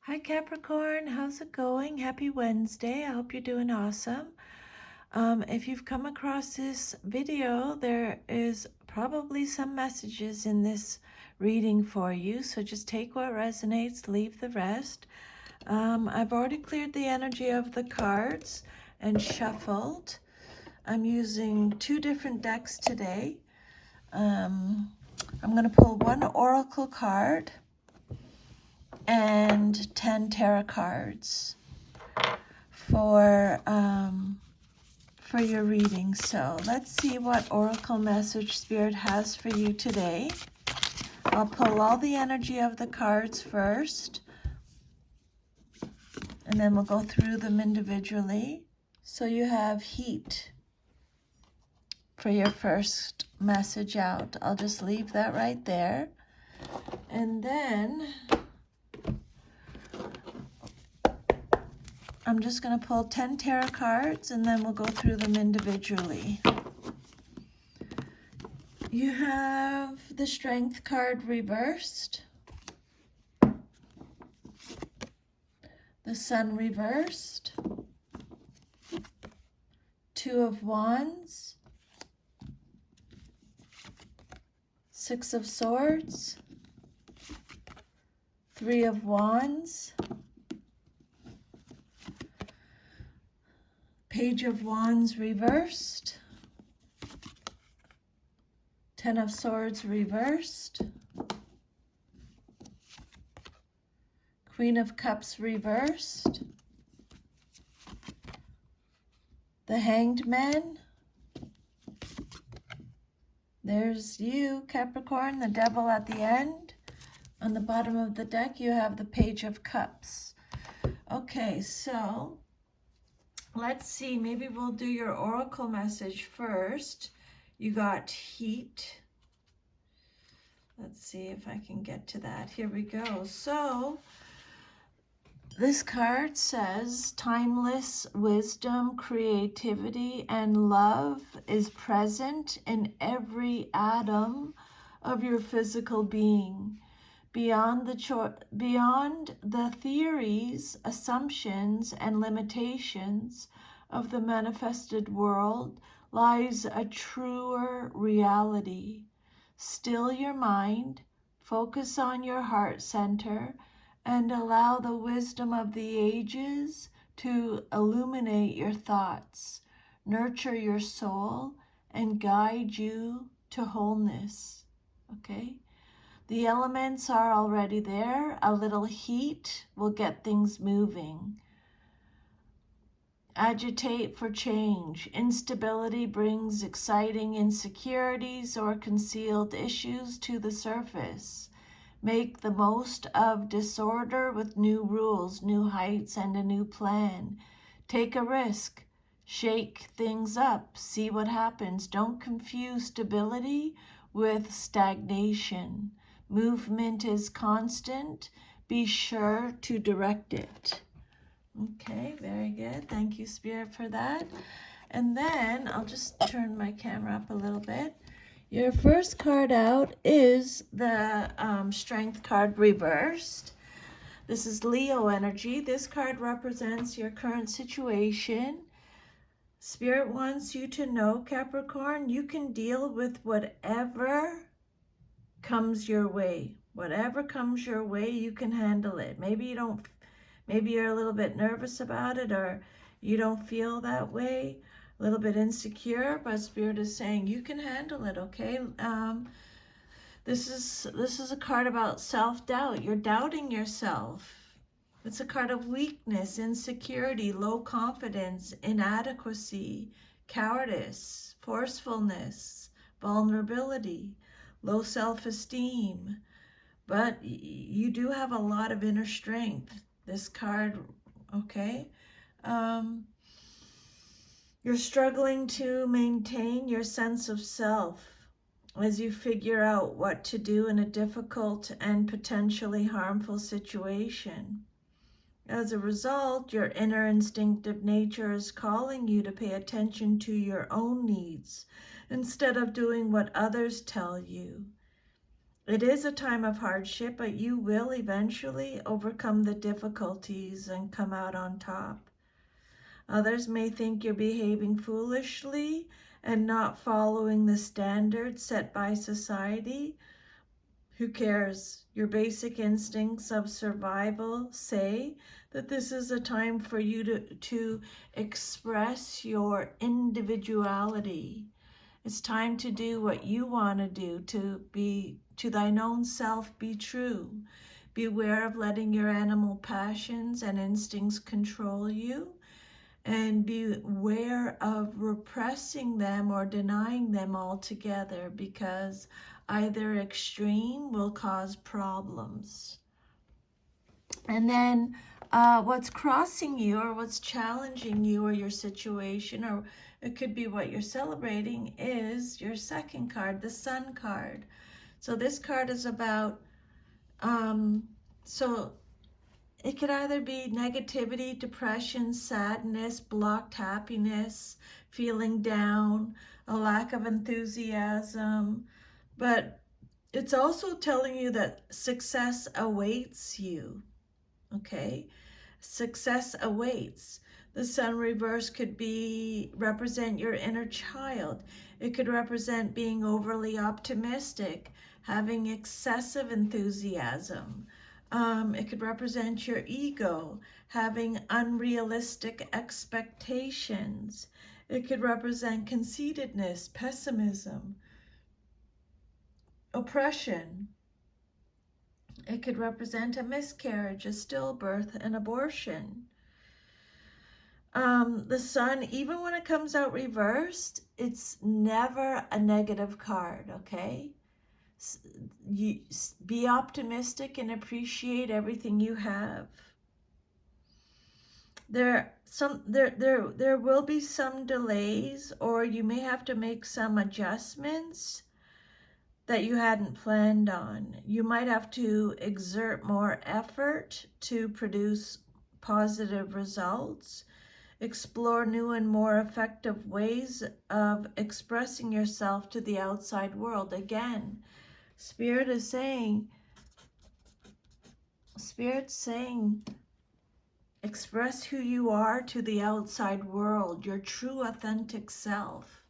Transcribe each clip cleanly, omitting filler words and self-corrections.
Hi Capricorn, how's it going? Happy Wednesday. I hope you're doing awesome. If you've come across this video, there is probably some messages in this reading for you. So just take what resonates, leave the rest. I've already cleared the energy of the cards and shuffled. I'm using two different decks today. I'm going to pull one oracle card and 10 tarot cards for your reading. So let's see what oracle message Spirit has for you today. I'll pull all the energy of the cards first, and then we'll go through them individually. So you have heat for your first message out. I'll just leave that right there. And then I'm just going to pull 10 tarot cards, and then we'll go through them individually. You have the Strength card reversed, the Sun reversed, Two of Wands, Six of Swords, Three of Wands, Page of Wands reversed, Ten of Swords reversed, Queen of Cups reversed, the Hanged Man. There's you, Capricorn, the Devil at the end. On the bottom of the deck, you have the Page of Cups. Okay, so let's see. Maybe we'll do your oracle message first. You got heat. Let's see if I can get to that. Here we go. So this card says timeless wisdom, creativity, and love is present in every atom of your physical being. Beyond the theories, assumptions, and limitations of the manifested world lies a truer reality. Still your mind, focus on your heart center, and allow the wisdom of the ages to illuminate your thoughts, nurture your soul, and guide you to wholeness. Okay? The elements are already there. A little heat will get things moving. Agitate for change. Instability brings exciting insecurities or concealed issues to the surface. Make the most of disorder with new rules, new heights, and a new plan. Take a risk. Shake things up. See what happens. Don't confuse stability with stagnation. Movement is constant. Be sure to direct it. Okay, very good. Thank you, Spirit, for that. And then I'll just turn my camera up a little bit. Your first card out is the Strength card reversed. This is Leo energy. This card represents your current situation. Spirit wants you to know, Capricorn, you can deal with whatever comes your way. Whatever comes your way, you can handle it. Maybe you're a little bit nervous about it, or you don't feel that way, a little bit insecure, but Spirit is saying you can handle it, okay? This is a card about self-doubt. You're doubting yourself. It's a card of weakness, insecurity, low confidence, inadequacy, cowardice, forcefulness, vulnerability, low self-esteem. But you do have a lot of inner strength. This card, okay? You're struggling to maintain your sense of self as you figure out what to do in a difficult and potentially harmful situation. As a result, your inner instinctive nature is calling you to pay attention to your own needs instead of doing what others tell you. It is a time of hardship, but you will eventually overcome the difficulties and come out on top. Others may think you're behaving foolishly and not following the standards set by society. Who cares? Your basic instincts of survival say that this is a time for you to express your individuality. It's time to do what you want to do, to thine own self be true. Beware of letting your animal passions and instincts control you, and beware of repressing them or denying them altogether, because either extreme will cause problems. And then what's crossing you, or what's challenging you or your situation, or it could be what you're celebrating, is your second card, the Sun card. So this card is about, so it could either be negativity, depression, sadness, blocked happiness, feeling down, a lack of enthusiasm, but it's also telling you that success awaits you, okay? Success awaits. The Sun reverse could represent your inner child. It could represent being overly optimistic, having excessive enthusiasm. It could represent your ego, having unrealistic expectations. It could represent conceitedness, pessimism, oppression. It could represent a miscarriage, a stillbirth, an abortion. The Sun, even when it comes out reversed, it's never a negative card, okay? You be optimistic and appreciate everything you have. There will be some delays, or you may have to make some adjustments that you hadn't planned on. You might have to exert more effort to produce positive results. Explore new and more effective ways of expressing yourself to the outside world. Again, Spirit's saying, express who you are to the outside world, your true authentic self.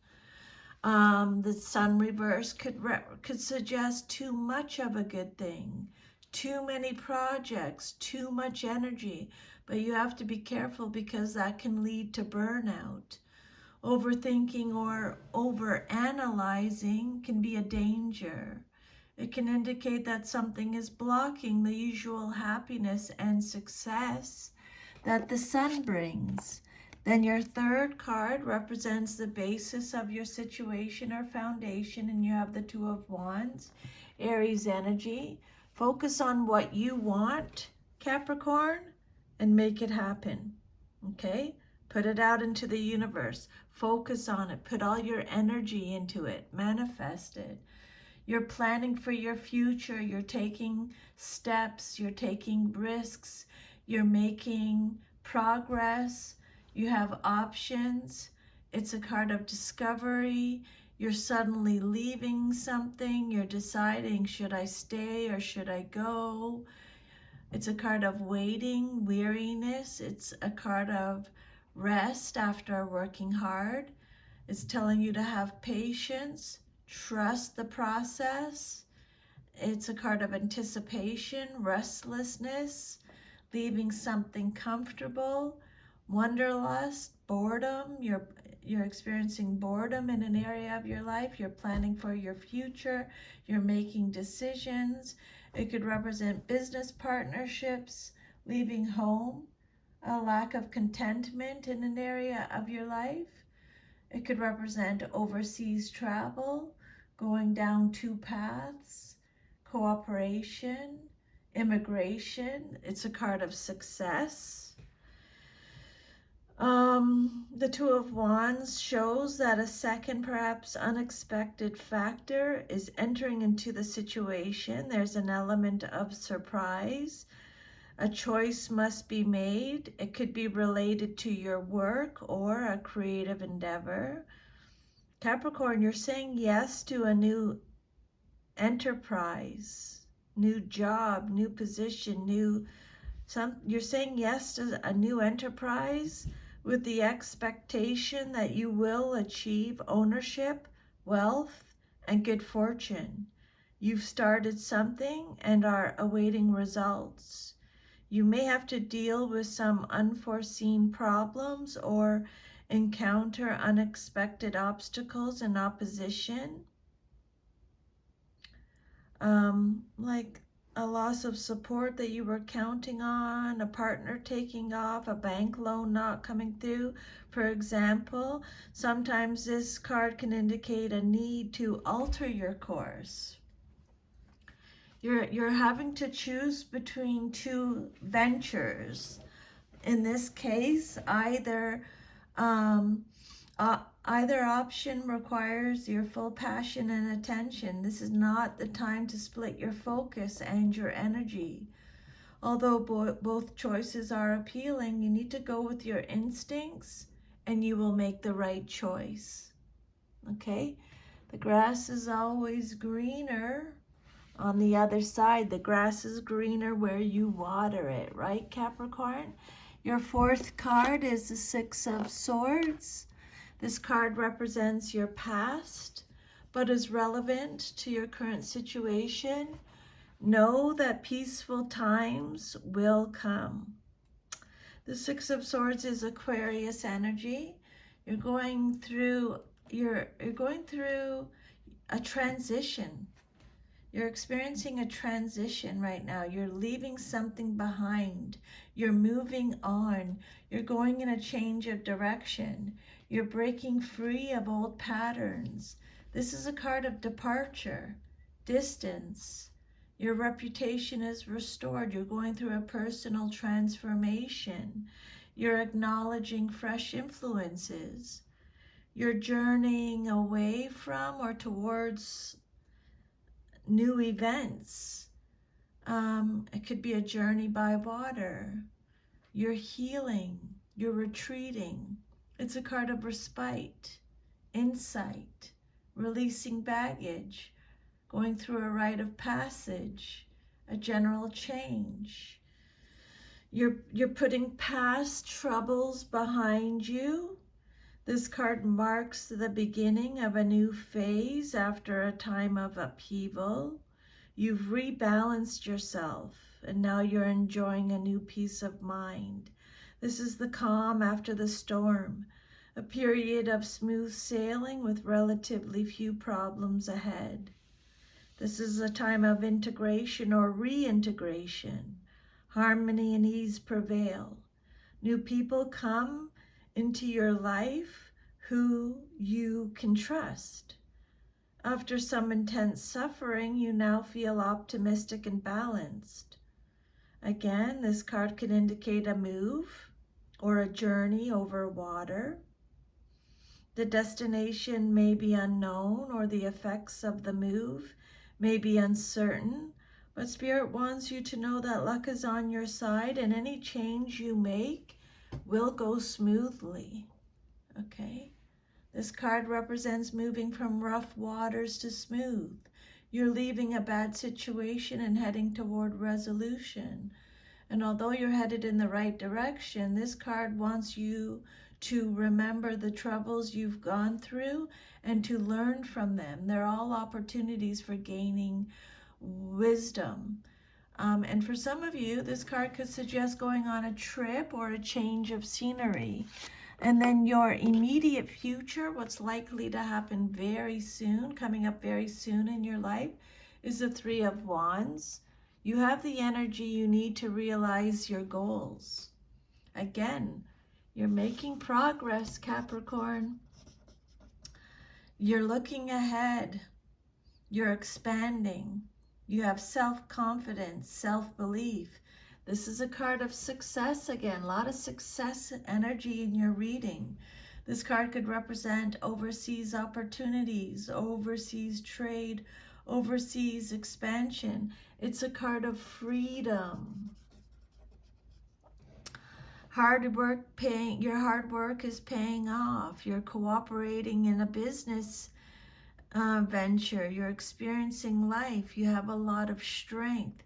The Sun reverse could suggest too much of a good thing, too many projects, too much energy, but you have to be careful because that can lead to burnout. Overthinking or overanalyzing can be a danger. It can indicate that something is blocking the usual happiness and success that the Sun brings. Then your third card represents the basis of your situation or foundation, and you have the Two of Wands, Aries energy. Focus on what you want, Capricorn, and make it happen, okay? Put it out into the universe. Focus on it. Put all your energy into it. Manifest it. You're planning for your future. You're taking steps. You're taking risks. You're making progress. You have options. It's a card of discovery. You're suddenly leaving something. You're deciding, should I stay or should I go? It's a card of waiting, weariness. It's a card of rest after working hard. It's telling you to have patience, trust the process. It's a card of anticipation, restlessness, leaving something comfortable, wanderlust, boredom. You're experiencing boredom in an area of your life. You're planning for your future. You're making decisions. It could represent business partnerships, leaving home, a lack of contentment in an area of your life. It could represent overseas travel, going down two paths, cooperation, immigration. It's a card of success. The Two of Wands shows that a second, perhaps unexpected factor is entering into the situation. There's an element of surprise. A choice must be made. It could be related to your work or a creative endeavor. Capricorn, you're saying yes to a new enterprise, new job, new position, you're saying yes to a new enterprise with the expectation that you will achieve ownership, wealth, and good fortune. You've started something and are awaiting results. You may have to deal with some unforeseen problems or encounter unexpected obstacles and opposition, like a loss of support that you were counting on, a partner taking off, a bank loan not coming through. For example, sometimes this card can indicate a need to alter your course. You're having to choose between two ventures. In this case, either option requires your full passion and attention. This is not the time to split your focus and your energy. Although both choices are appealing, you need to go with your instincts and you will make the right choice. Okay? The grass is always greener on the other side. The grass is greener where you water it, right, Capricorn? Your fourth card is the Six of Swords. This card represents your past, but is relevant to your current situation. Know that peaceful times will come. The Six of Swords is Aquarius energy. You're going through a transition. You're experiencing a transition right now. You're leaving something behind. You're moving on. You're going in a change of direction. You're breaking free of old patterns. This is a card of departure, distance. Your reputation is restored. You're going through a personal transformation. You're acknowledging fresh influences. You're journeying away from or towards new events. It could be a journey by water. You're healing. You're retreating. It's a card of respite, insight, releasing baggage, going through a rite of passage, a general change. You're putting past troubles behind you. This card marks the beginning of a new phase after a time of upheaval. You've rebalanced yourself, and now you're enjoying a new peace of mind. This is the calm after the storm, a period of smooth sailing with relatively few problems ahead. This is a time of integration or reintegration. Harmony and ease prevail. New people come into your life who you can trust. After some intense suffering, you now feel optimistic and balanced. Again, this card can indicate a move or a journey over water. The destination may be unknown, or the effects of the move may be uncertain, but Spirit wants you to know that luck is on your side and any change you make will go smoothly. Okay? This card represents moving from rough waters to smooth. You're leaving a bad situation and heading toward resolution. And although you're headed in the right direction, this card wants you to remember the troubles you've gone through and to learn from them. They're all opportunities for gaining wisdom. And for some of you, this card could suggest going on a trip or a change of scenery. And then your immediate future, what's likely to happen very soon, coming up very soon in your life, is the Three of Wands. You have the energy you need to realize your goals. Again, you're making progress, Capricorn. You're looking ahead. You're expanding. You have self-confidence, self-belief. This is a card of success again, a lot of success energy in your reading. This card could represent overseas opportunities, overseas trade, overseas expansion. It's a card of freedom. Your hard work is paying off. You're cooperating in a business venture. You're experiencing life. You have a lot of strength.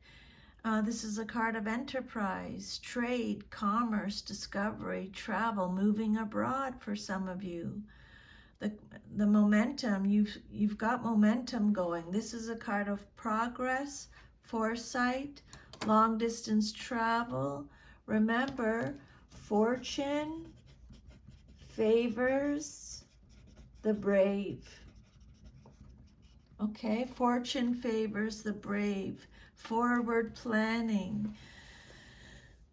This is a card of enterprise, trade, commerce, discovery, travel, moving abroad for some of you. The momentum, you've got momentum going. This is a card of progress, foresight, long distance travel. Remember, fortune favors the brave. Okay, fortune favors the brave. Forward planning.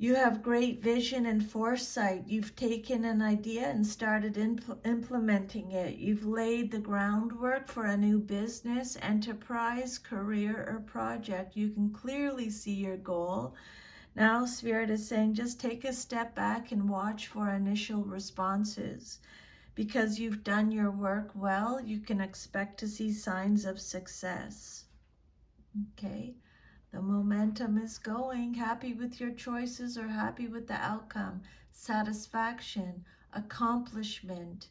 You have great vision and foresight. You've taken an idea and started implementing it. You've laid the groundwork for a new business, enterprise, career, or project. You can clearly see your goal. Now, Spirit is saying just take a step back and watch for initial responses. Because you've done your work well, you can expect to see signs of success. Okay? The momentum is going. Happy with your choices or happy with the outcome. Satisfaction, accomplishment,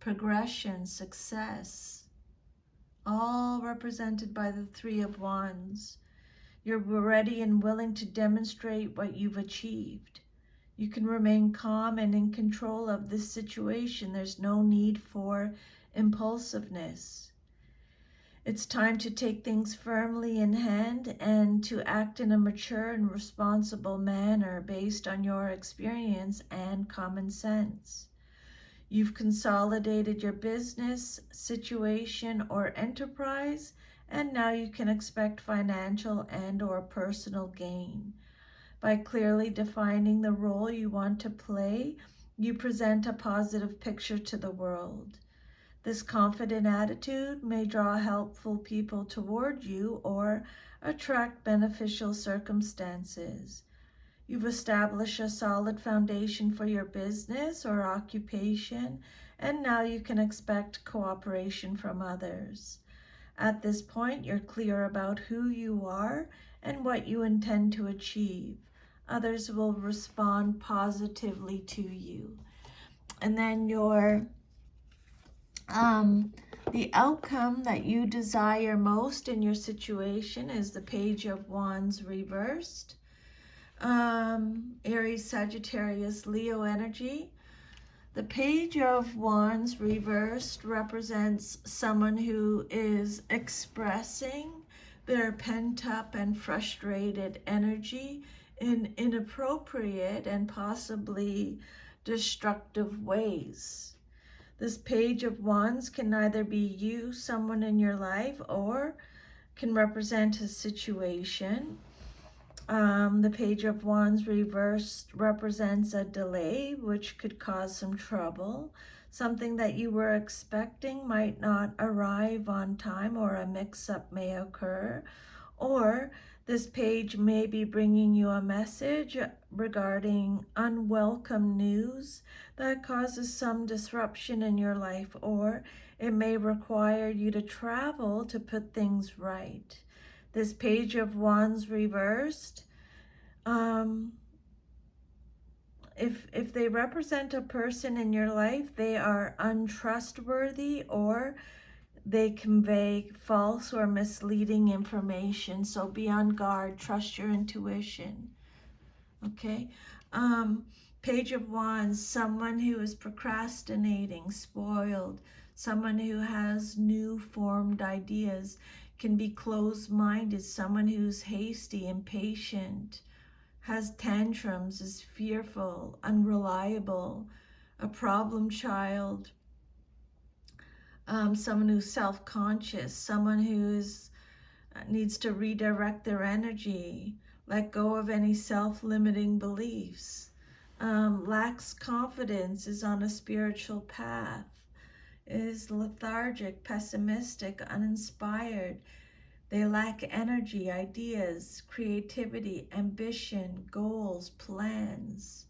progression, success. All represented by the Three of Wands. You're ready and willing to demonstrate what you've achieved. You can remain calm and in control of this situation. There's no need for impulsiveness. It's time to take things firmly in hand and to act in a mature and responsible manner based on your experience and common sense. You've consolidated your business, situation, or enterprise, and now you can expect financial and/or personal gain. By clearly defining the role you want to play, you present a positive picture to the world. This confident attitude may draw helpful people toward you or attract beneficial circumstances. You've established a solid foundation for your business or occupation, and now you can expect cooperation from others. At this point, you're clear about who you are and what you intend to achieve. Others will respond positively to you. And then the outcome that you desire most in your situation is the Page of Wands reversed. Aries, Sagittarius, Leo energy. The Page of Wands reversed represents someone who is expressing their pent-up and frustrated energy in inappropriate and possibly destructive ways. This Page of Wands can either be you, someone in your life, or can represent a situation. The Page of Wands reversed represents a delay, which could cause some trouble. Something that you were expecting might not arrive on time, or a mix-up may occur. Or this page may be bringing you a message regarding unwelcome news that causes some disruption in your life, or it may require you to travel to put things right. This Page of Wands reversed, if they represent a person in your life, they are untrustworthy or they convey false or misleading information. So be on guard, trust your intuition. Okay? Page of Wands, someone who is procrastinating, spoiled, someone who has new formed ideas, can be closed-minded, someone who's hasty, impatient, has tantrums, is fearful, unreliable, a problem child, someone who's self-conscious, someone who needs to redirect their energy, let go of any self-limiting beliefs, lacks confidence, is on a spiritual path, is lethargic, pessimistic, uninspired. They lack energy, ideas, creativity, ambition, goals, plans,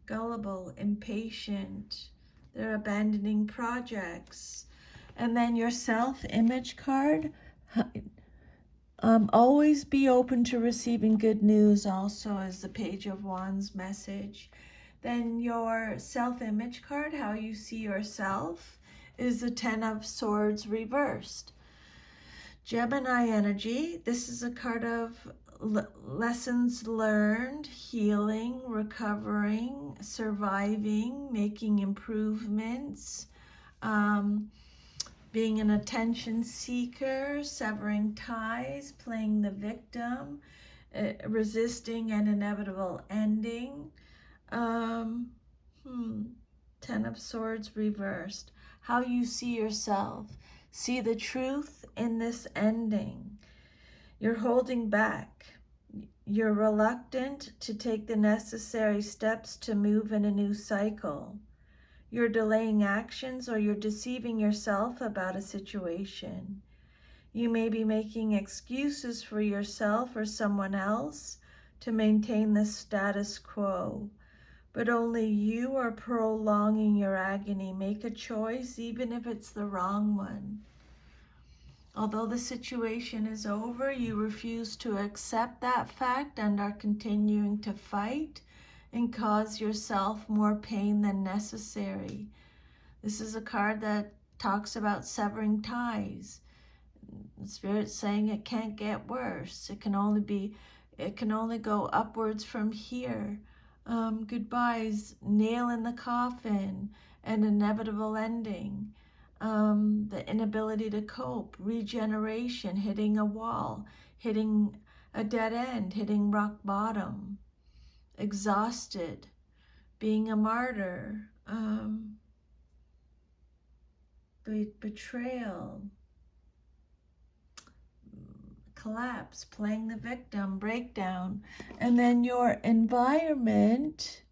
gullible, impatient. They're abandoning projects. And then your self-image card, always be open to receiving good news also as the Page of Wands message. Then your self-image card, how you see yourself, is the Ten of Swords reversed. Gemini energy, this is a card of lessons learned, healing, recovering, surviving, making improvements, being an attention seeker, severing ties, playing the victim, resisting an inevitable ending. Ten of Swords reversed. How you see yourself. See the truth in this ending. You're holding back. You're reluctant to take the necessary steps to move in a new cycle. You're delaying actions, or you're deceiving yourself about a situation. You may be making excuses for yourself or someone else to maintain the status quo. But only you are prolonging your agony. Make a choice, even if it's the wrong one. Although the situation is over, you refuse to accept that fact and are continuing to fight and cause yourself more pain than necessary. This is a card that talks about severing ties. The Spirit's saying it can't get worse. It can only go upwards from here. Goodbyes, nail in the coffin, an inevitable ending. The inability to cope, regeneration, hitting a wall, hitting a dead end, hitting rock bottom, exhausted, being a martyr, betrayal, collapse, playing the victim, breakdown. And then your environment,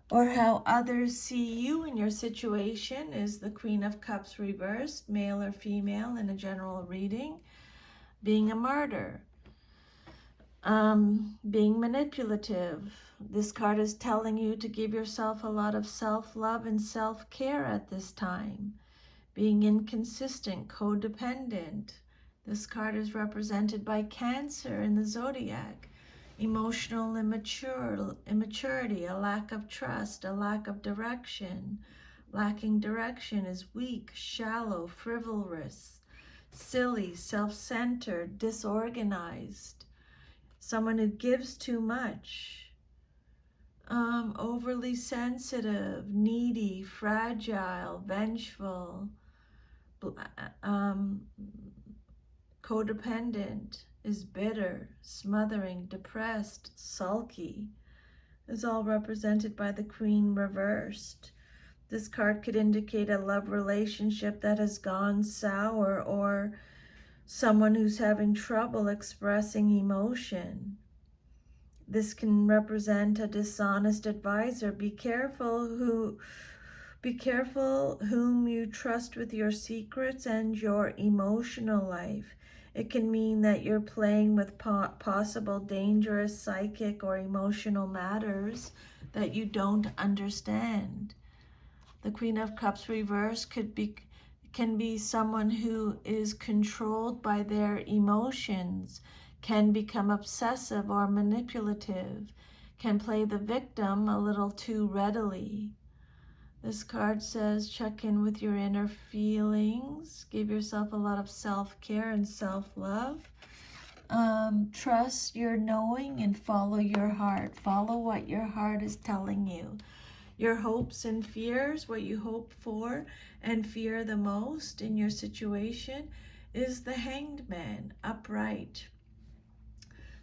or how others see you in your situation, is the Queen of Cups reversed, male or female in a general reading. Being a martyr, being manipulative. This card is telling you to give yourself a lot of self-love and self-care at this time. Being inconsistent, codependent. This card is represented by Cancer in the zodiac. Emotional immaturity, a lack of trust, a lack of direction. Lacking direction is weak, shallow, frivolous, silly, self-centered, disorganized. Someone who gives too much. Overly sensitive, needy, fragile, vengeful, codependent, is bitter, smothering, depressed, sulky, is all represented by the Queen reversed. This card could indicate a love relationship that has gone sour, or someone who's having trouble expressing emotion. This can represent a dishonest advisor. Be careful whom you trust with your secrets and your emotional life. It can mean that you're playing with possible dangerous psychic or emotional matters that you don't understand. The Queen of Cups reverse can be someone who is controlled by their emotions, can become obsessive or manipulative, can play the victim a little too readily. This card says check in with your inner feelings, give yourself a lot of self-care and self-love. Trust your knowing and follow your heart. Follow what your heart is telling you. Your hopes and fears, what you hope for and fear the most in your situation, is the Hanged Man, upright.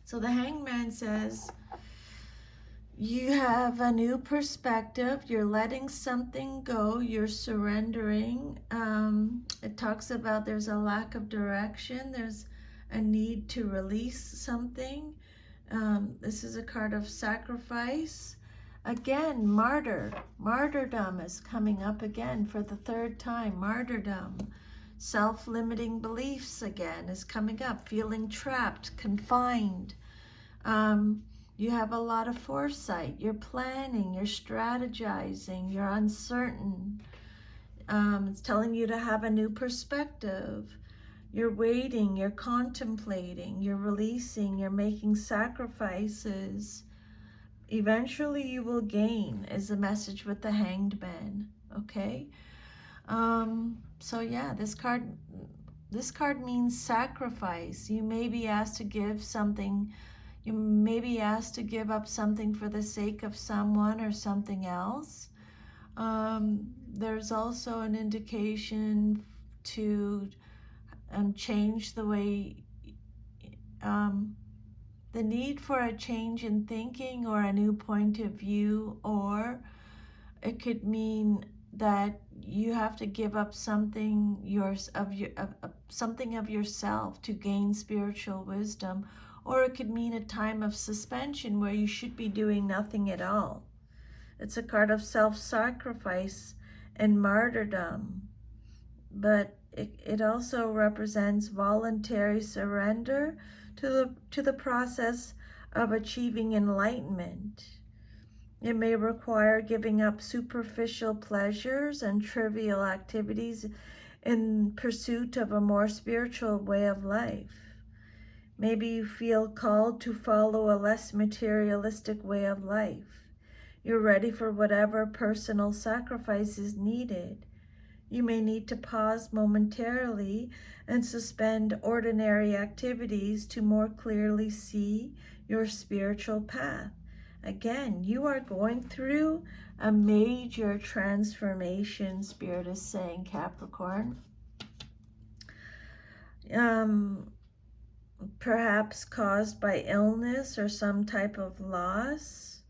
So the Hanged Man says, you have a new perspective, you're letting something go, you're surrendering. It talks about there's a lack of direction, there's a need to release something. This is a card of sacrifice. Again, martyrdom is coming up again for the third time. Martyrdom, self-limiting beliefs again is coming up. Feeling trapped, confined. You have a lot of foresight. You're planning, you're strategizing, you're uncertain. It's telling you to have a new perspective. You're waiting, you're contemplating, you're releasing, you're making sacrifices. Eventually you will gain, is the message with the Hanged Man, okay? So yeah, this card means sacrifice. You may be asked to give something. You may be asked to give up something for the sake of someone or something else. There's also an indication to change the way, the need for a change in thinking or a new point of view, or it could mean that you have to give up something something of yourself to gain spiritual wisdom, or it could mean a time of suspension where you should be doing nothing at all. It's a card of self-sacrifice and martyrdom, but it also represents voluntary surrender to the process of achieving enlightenment. It may require giving up superficial pleasures and trivial activities in pursuit of a more spiritual way of life. Maybe you feel called to follow a less materialistic way of life. You're ready for whatever personal sacrifice is needed. You may need to pause momentarily and suspend ordinary activities to more clearly see your spiritual path. Again, you are going through a major transformation, Spirit is saying, Capricorn. Perhaps caused by illness or some type of loss.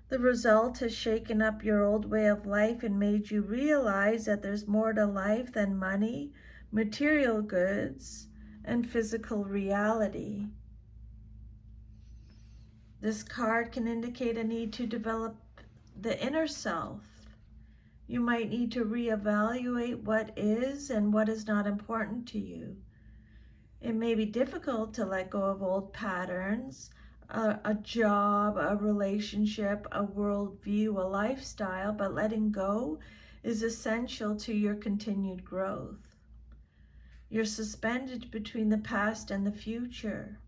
The result has shaken up your old way of life and made you realize that there's more to life than money, material goods, and physical reality. This card can indicate a need to develop the inner self. You might need to reevaluate what is and what is not important to you. It may be difficult to let go of old patterns, a job, a relationship, a worldview, a lifestyle, but letting go is essential to your continued growth. You're suspended between the past and the future.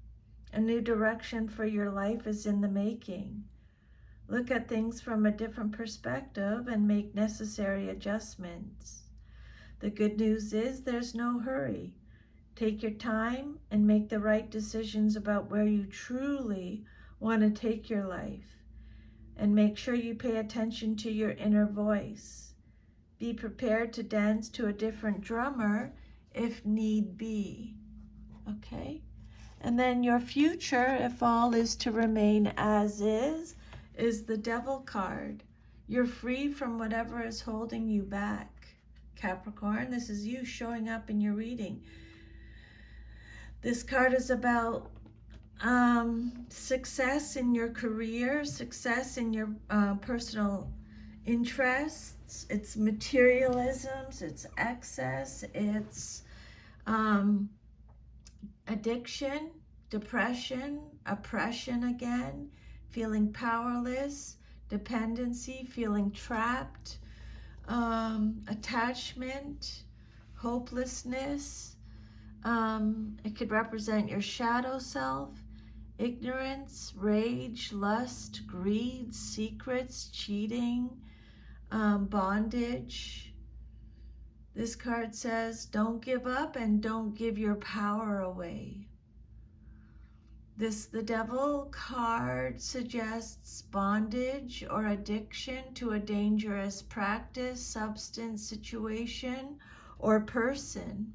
A new direction for your life is in the making. Look at things from a different perspective and make necessary adjustments. The good news is there's no hurry. Take your time and make the right decisions about where you truly want to take your life. And make sure you pay attention to your inner voice. Be prepared to dance to a different drummer if need be. Okay? And then your future, if all is to remain as is the Devil card. You're free from whatever is holding you back, Capricorn. This is you showing up in your reading. This card is about success in your career, success in your personal interests. It's materialisms, it's excess, it's addiction, depression, oppression again, feeling powerless, dependency, feeling trapped, attachment, hopelessness. It could represent your shadow self, ignorance, rage, lust, greed, secrets, cheating, bondage. This card says, don't give up and don't give your power away. The Devil card suggests bondage or addiction to a dangerous practice, substance, situation, or person.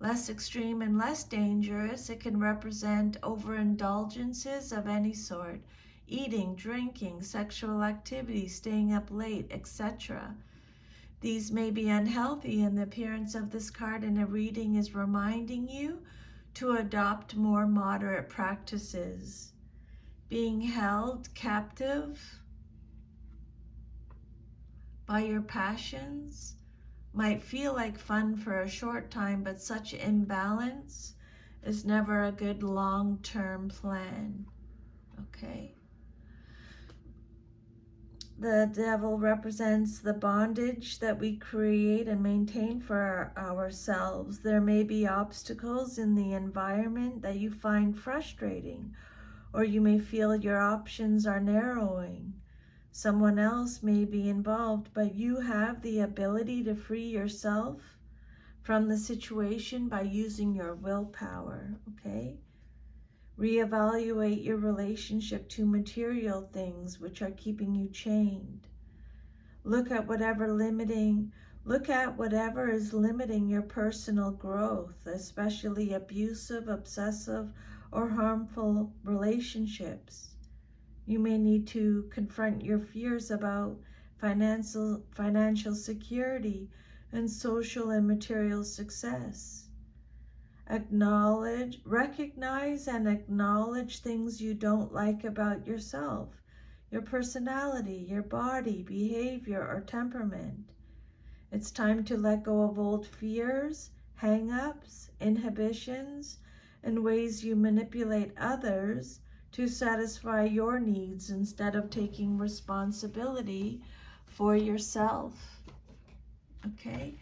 Less extreme and less dangerous, it can represent overindulgences of any sort, eating, drinking, sexual activity, staying up late, etc. These may be unhealthy, and the appearance of this card in a reading is reminding you to adopt more moderate practices. Being held captive by your passions might feel like fun for a short time, but such imbalance is never a good long-term plan. Okay? The Devil represents the bondage that we create and maintain for ourselves. There may be obstacles in the environment that you find frustrating, or you may feel your options are narrowing. Someone else may be involved, but you have the ability to free yourself from the situation by using your willpower, okay? Reevaluate your relationship to material things which are keeping you chained. Look at whatever is limiting your personal growth, especially abusive, obsessive, or harmful relationships. You may need to confront your fears about financial security and social and material success. Recognize and acknowledge things you don't like about yourself, your personality, your body, behavior, or temperament. It's time to let go of old fears, hang-ups, inhibitions, and ways you manipulate others to satisfy your needs instead of taking responsibility for yourself. Okay?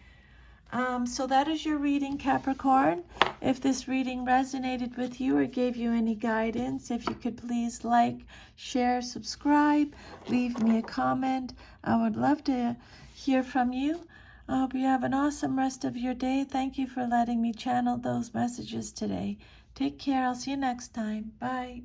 So that is your reading, Capricorn. If this reading resonated with you or gave you any guidance, if you could please like, share, subscribe, leave me a comment. I would love to hear from you. I hope you have an awesome rest of your day. Thank you for letting me channel those messages today. Take care. I'll see you next time. Bye.